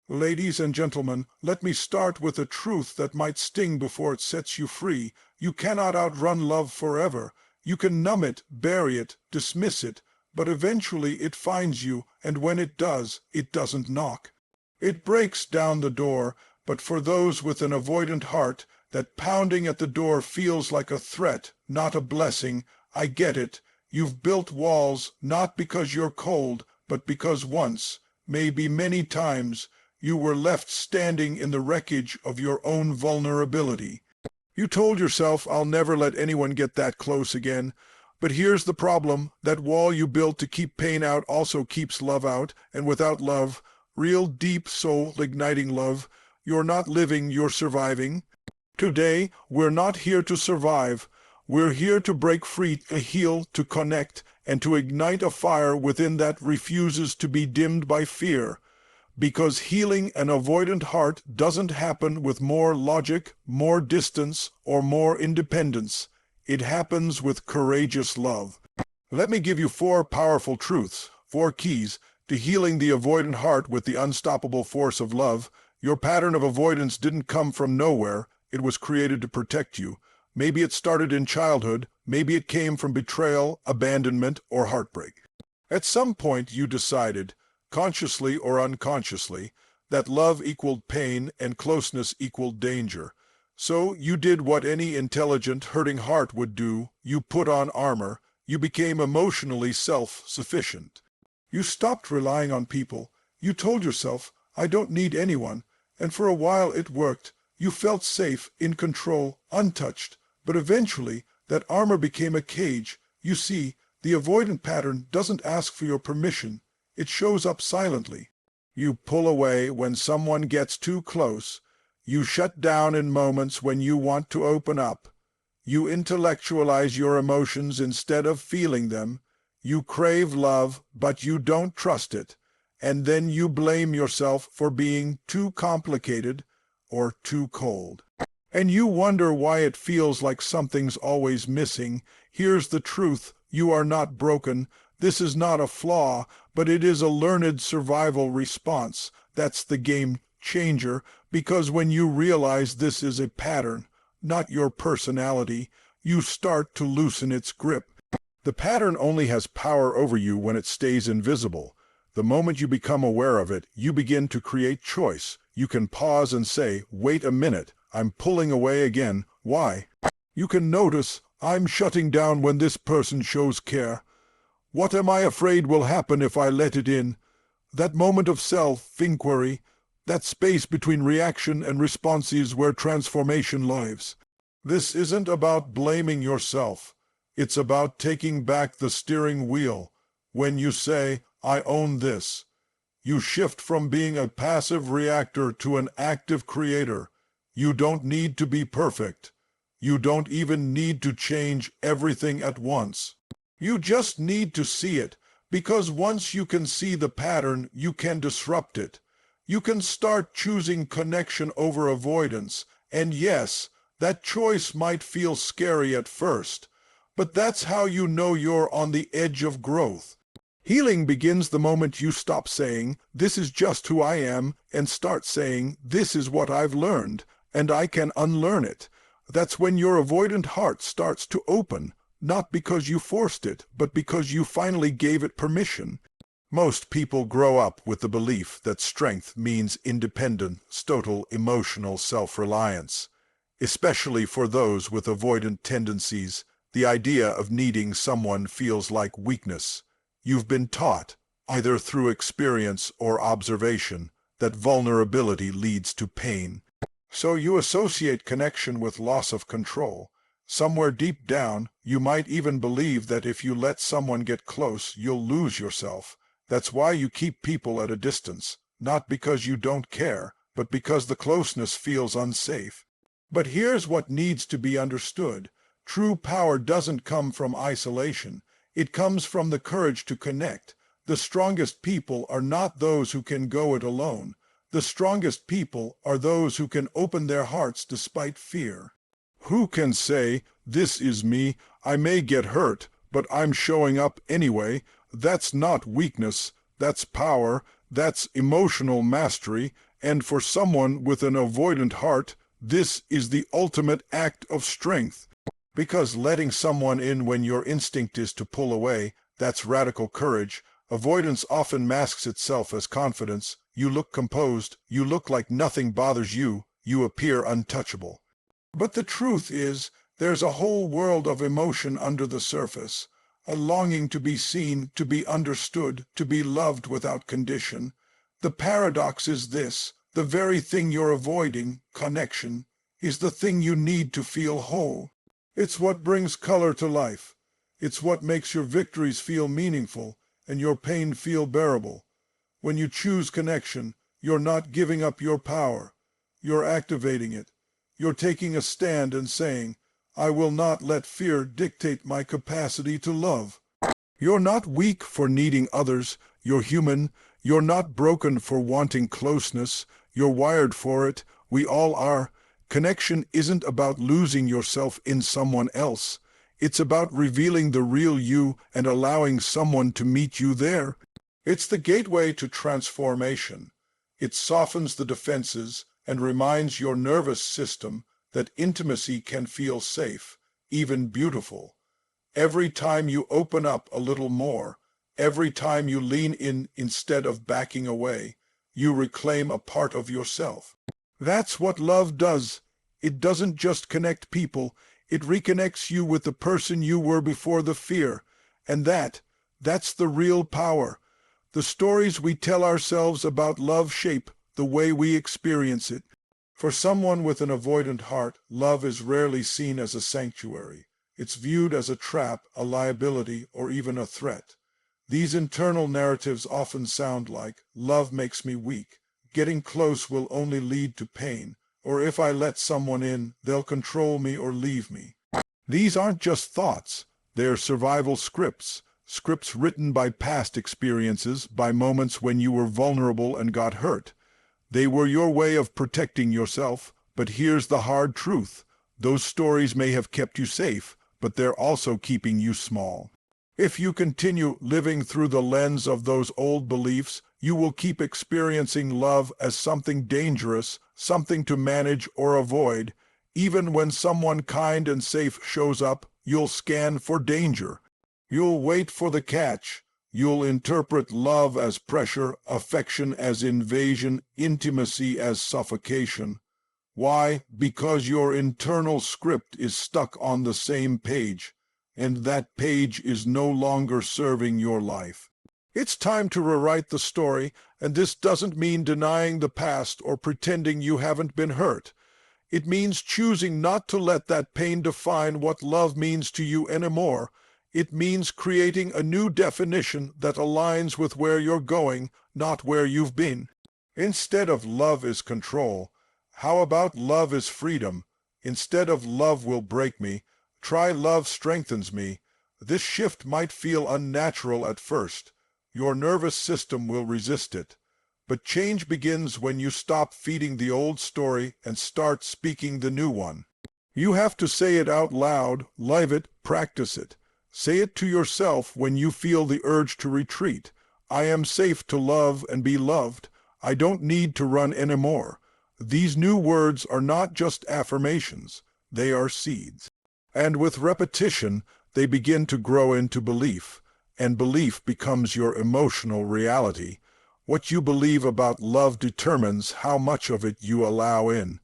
Ladies and gentlemen, let me start with a truth that might sting before it sets you free. You cannot outrun love forever. You can numb it, bury it, dismiss it, but eventually it finds you, and when it does, it doesn't knock. It breaks down the door, but for those with an avoidant heart, that pounding at the door feels like a threat, not a blessing. I get it. You've built walls, not because you're cold, but because once, maybe many times, you were left standing in the wreckage of your own vulnerability. You told yourself, I'll never let anyone get that close again. But here's the problem. That wall you built to keep pain out also keeps love out, and without love, real deep soul-igniting love, you're not living, you're surviving. Today, we're not here to survive. We're here to break free, to heal, to connect, and to ignite a fire within that refuses to be dimmed by fear. Because healing an avoidant heart doesn't happen with more logic, more distance, or more independence. It happens with courageous love. Let me give you 4 powerful truths, 4 keys to healing the avoidant heart with the unstoppable force of love. Your pattern of avoidance didn't come from nowhere. It was created to protect you. Maybe it started in childhood. Maybe it came from betrayal, abandonment, or heartbreak. At some point you decided, consciously or unconsciously, that love equaled pain and closeness equaled danger. So you did what any intelligent, hurting heart would do. You put on armor. You became emotionally self-sufficient. You stopped relying on people. You told yourself, I don't need anyone. And for a while it worked. You felt safe, in control, untouched. But eventually, that armor became a cage. You see, the avoidant pattern doesn't ask for your permission. It shows up silently. You pull away when someone gets too close. You shut down in moments when you want to open up. You intellectualize your emotions instead of feeling them. You crave love, but you don't trust it. And then you blame yourself for being too complicated or too cold. And you wonder why it feels like something's always missing. Here's the truth. You are not broken. This is not a flaw, but it is a learned survival response. That's the game changer, because when you realize this is a pattern, not your personality, you start to loosen its grip. The pattern only has power over you when it stays invisible. The moment you become aware of it, you begin to create choice. You can pause and say, wait a minute, I'm pulling away again. Why? You can notice, I'm shutting down when this person shows care. What am I afraid will happen if I let it in? That moment of self-inquiry, that space between reaction and response is where transformation lives. This isn't about blaming yourself. It's about taking back the steering wheel. When you say, I own this, you shift from being a passive reactor to an active creator. You don't need to be perfect. You don't even need to change everything at once. You just need to see it, because once you can see the pattern, you can disrupt it. You can start choosing connection over avoidance, and yes, that choice might feel scary at first, but that's how you know you're on the edge of growth. Healing begins the moment you stop saying, this is just who I am, and start saying, this is what I've learned, and I can unlearn it. That's when your avoidant heart starts to open, not because you forced it, but because you finally gave it permission. Most people grow up with the belief that strength means independence, total emotional self-reliance. Especially for those with avoidant tendencies, the idea of needing someone feels like weakness. You've been taught, either through experience or observation, that vulnerability leads to pain. So you associate connection with loss of control. Somewhere deep down, you might even believe that if you let someone get close, you'll lose yourself. That's why you keep people at a distance, not because you don't care, but because the closeness feels unsafe. But here's what needs to be understood. True power doesn't come from isolation. It comes from the courage to connect. The strongest people are not those who can go it alone. The strongest people are those who can open their hearts despite fear. Who can say, this is me, I may get hurt, but I'm showing up anyway? That's not weakness, that's power. That's emotional mastery, and for someone with an avoidant heart, this is the ultimate act of strength. Because letting someone in when your instinct is to pull away, that's radical courage. Avoidance often masks itself as confidence. You look composed, you look like nothing bothers you, you appear untouchable. But the truth is, there's a whole world of emotion under the surface, a longing to be seen, to be understood, to be loved without condition. The paradox is this: the very thing you're avoiding, connection, is the thing you need to feel whole. It's what brings color to life. It's what makes your victories feel meaningful and your pain feel bearable. When you choose connection, you're not giving up your power. You're activating it. You're taking a stand and saying, I will not let fear dictate my capacity to love. You're not weak for needing others. You're human. You're not broken for wanting closeness. You're wired for it. We all are. Connection isn't about losing yourself in someone else. It's about revealing the real you and allowing someone to meet you there. It's the gateway to transformation. It softens the defenses and reminds your nervous system that intimacy can feel safe, even beautiful. Every time you open up a little more, every time you lean in instead of backing away, you reclaim a part of yourself. That's what love does. It doesn't just connect people, it reconnects you with the person you were before the fear. And that's the real power. The stories we tell ourselves about love shape the way we experience it. For someone with an avoidant heart, love is rarely seen as a sanctuary. It's viewed as a trap, a liability, or even a threat. These internal narratives often sound like, love makes me weak, getting close will only lead to pain, or if I let someone in, they'll control me or leave me. These aren't just thoughts, they're survival scripts written by past experiences, by moments when you were vulnerable and got hurt. They were your way of protecting yourself, but here's the hard truth. Those stories may have kept you safe, but they're also keeping you small. If you continue living through the lens of those old beliefs, you will keep experiencing love as something dangerous, something to manage or avoid. Even when someone kind and safe shows up, you'll scan for danger. You'll wait for the catch. You'll interpret love as pressure, affection as invasion, intimacy as suffocation. Why? Because your internal script is stuck on the same page, and that page is no longer serving your life. It's time to rewrite the story, and this doesn't mean denying the past or pretending you haven't been hurt. It means choosing not to let that pain define what love means to you anymore. It means creating a new definition that aligns with where you're going, not where you've been. Instead of love is control, how about love is freedom? Instead of love will break me, try love strengthens me. This shift might feel unnatural at first. Your nervous system will resist it. But change begins when you stop feeding the old story and start speaking the new one. You have to say it out loud, live it, practice it. Say it to yourself when you feel the urge to retreat. I am safe to love and be loved. I don't need to run anymore. These new words are not just affirmations. They are seeds. And with repetition, they begin to grow into belief. And belief becomes your emotional reality. What you believe about love determines how much of it you allow in.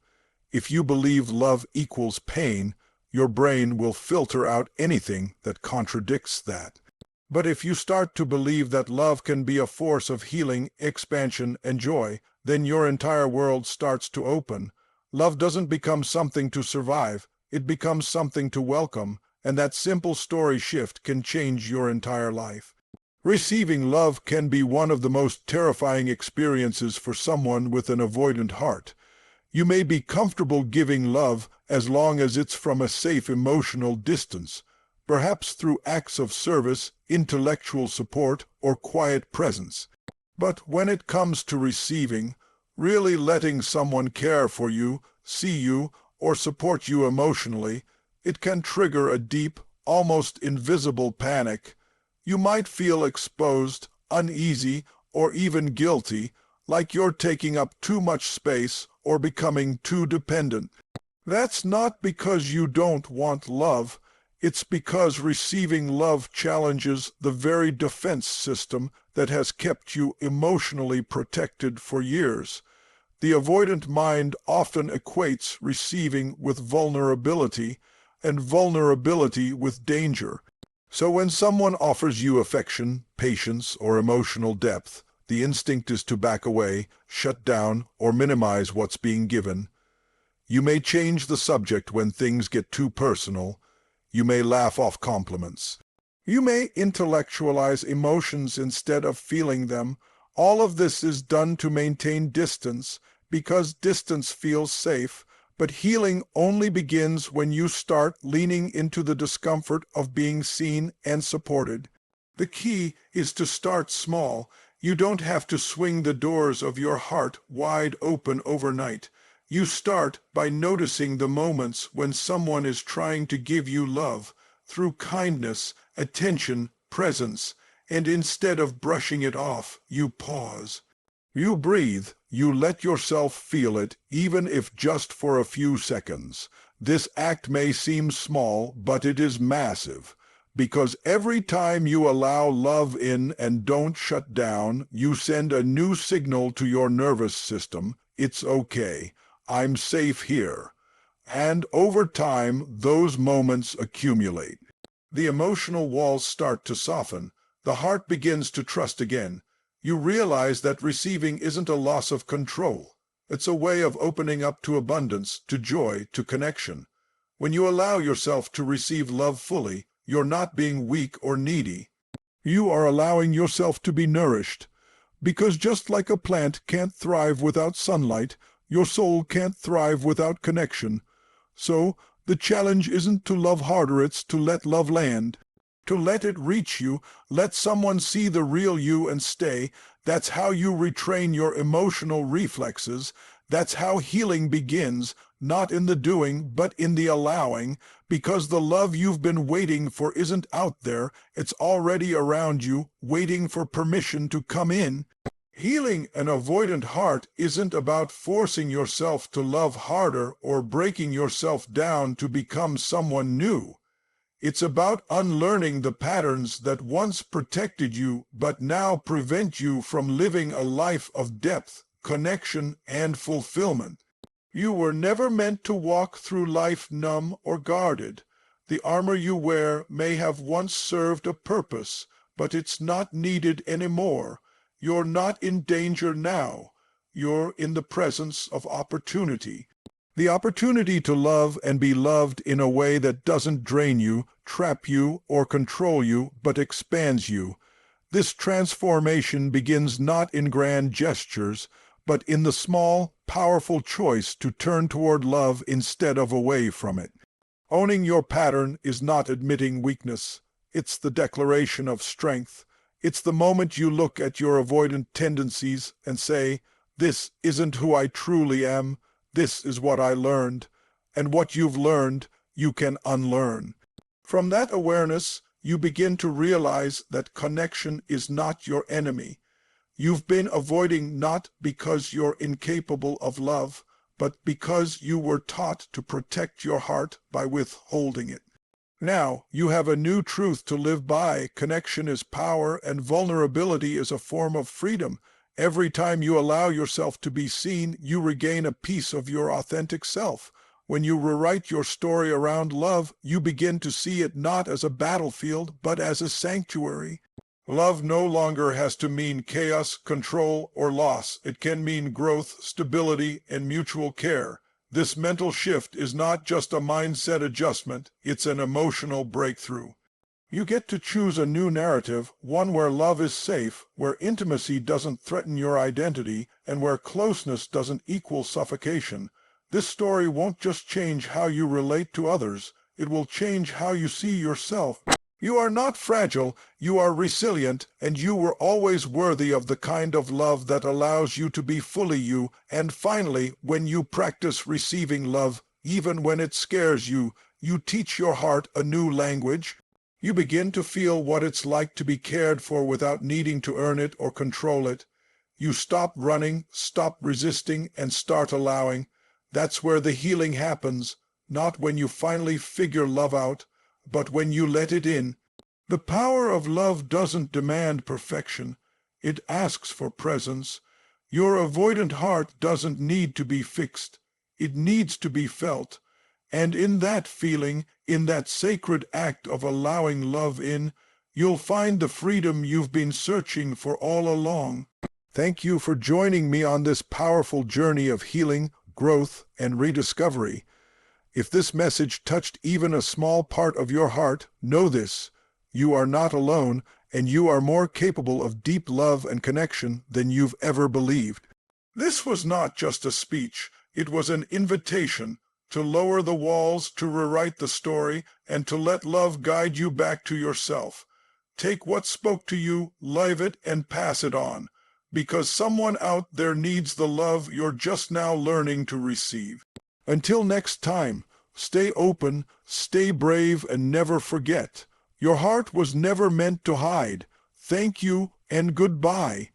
If you believe love equals pain, your brain will filter out anything that contradicts that. But if you start to believe that love can be a force of healing, expansion, and joy, then your entire world starts to open. Love doesn't become something to survive, it becomes something to welcome, and that simple story shift can change your entire life. Receiving love can be one of the most terrifying experiences for someone with an avoidant heart. You may be comfortable giving love as long as it's from a safe emotional distance, perhaps through acts of service, intellectual support, or quiet presence. But when it comes to receiving, really letting someone care for you, see you, or support you emotionally, it can trigger a deep, almost invisible panic. You might feel exposed, uneasy, or even guilty, like you're taking up too much space or becoming too dependent. That's not because you don't want love. It's because receiving love challenges the very defense system that has kept you emotionally protected for years. The avoidant mind often equates receiving with vulnerability and vulnerability with danger. So when someone offers you affection, patience, or emotional depth, the instinct is to back away, shut down, or minimize what's being given. You may change the subject when things get too personal. You may laugh off compliments. You may intellectualize emotions instead of feeling them. All of this is done to maintain distance, because distance feels safe, but healing only begins when you start leaning into the discomfort of being seen and supported. The key is to start small. You don't have to swing the doors of your heart wide open overnight. You start by noticing the moments when someone is trying to give you love through kindness, attention, presence, and instead of brushing it off, you pause. You breathe, you let yourself feel it, even if just for a few seconds. This act may seem small, but it is massive, because every time you allow love in and don't shut down, you send a new signal to your nervous system. It's okay. I'm safe here. And over time, those moments accumulate. The emotional walls start to soften. The heart begins to trust again. You realize that receiving isn't a loss of control. It's a way of opening up to abundance, to joy, to connection. When you allow yourself to receive love fully, you're not being weak or needy. You are allowing yourself to be nourished. Because just like a plant can't thrive without sunlight, your soul can't thrive without connection. So, the challenge isn't to love harder, it's to let love land. To let it reach you, let someone see the real you and stay. That's how you retrain your emotional reflexes. That's how healing begins, not in the doing, but in the allowing, because the love you've been waiting for isn't out there, it's already around you, waiting for permission to come in. Healing an avoidant heart isn't about forcing yourself to love harder or breaking yourself down to become someone new. It's about unlearning the patterns that once protected you but now prevent you from living a life of depth, connection, and fulfillment. You were never meant to walk through life numb or guarded. The armor you wear may have once served a purpose, but it's not needed anymore. You're not in danger now. You're in the presence of opportunity. The opportunity to love and be loved in a way that doesn't drain you, trap you, or control you, but expands you. This transformation begins not in grand gestures, but in the small, powerful choice to turn toward love instead of away from it. Owning your pattern is not admitting weakness. It's the declaration of strength. It's the moment you look at your avoidant tendencies and say, "This isn't who I truly am. This is what I learned." And what you've learned, you can unlearn. From that awareness, you begin to realize that connection is not your enemy. You've been avoiding not because you're incapable of love, but because you were taught to protect your heart by withholding it. Now, you have a new truth to live by. Connection is power, and vulnerability is a form of freedom. Every time you allow yourself to be seen, you regain a piece of your authentic self. When you rewrite your story around love, you begin to see it not as a battlefield, but as a sanctuary. Love no longer has to mean chaos, control, or loss. It can mean growth, stability, and mutual care. This mental shift is not just a mindset adjustment, it's an emotional breakthrough. You get to choose a new narrative, one where love is safe, where intimacy doesn't threaten your identity, and where closeness doesn't equal suffocation. This story won't just change how you relate to others, it will change how you see yourself. You are not fragile, you are resilient, and you were always worthy of the kind of love that allows you to be fully you. And finally, when you practice receiving love, even when it scares you, you teach your heart a new language. You begin to feel what it's like to be cared for without needing to earn it or control it. You stop running, stop resisting, and start allowing. That's where the healing happens, not when you finally figure love out, but when you let it in. The power of love doesn't demand perfection. It asks for presence. Your avoidant heart doesn't need to be fixed. It needs to be felt. And in that feeling, in that sacred act of allowing love in, you'll find the freedom you've been searching for all along. Thank you for joining me on this powerful journey of healing, growth, and rediscovery. If this message touched even a small part of your heart, know this: you are not alone, and you are more capable of deep love and connection than you've ever believed. This was not just a speech, it was an invitation to lower the walls, to rewrite the story, and to let love guide you back to yourself. Take what spoke to you, live it, and pass it on, because someone out there needs the love you're just now learning to receive. Until next time, stay open, stay brave, and never forget, your heart was never meant to hide. Thank you and goodbye.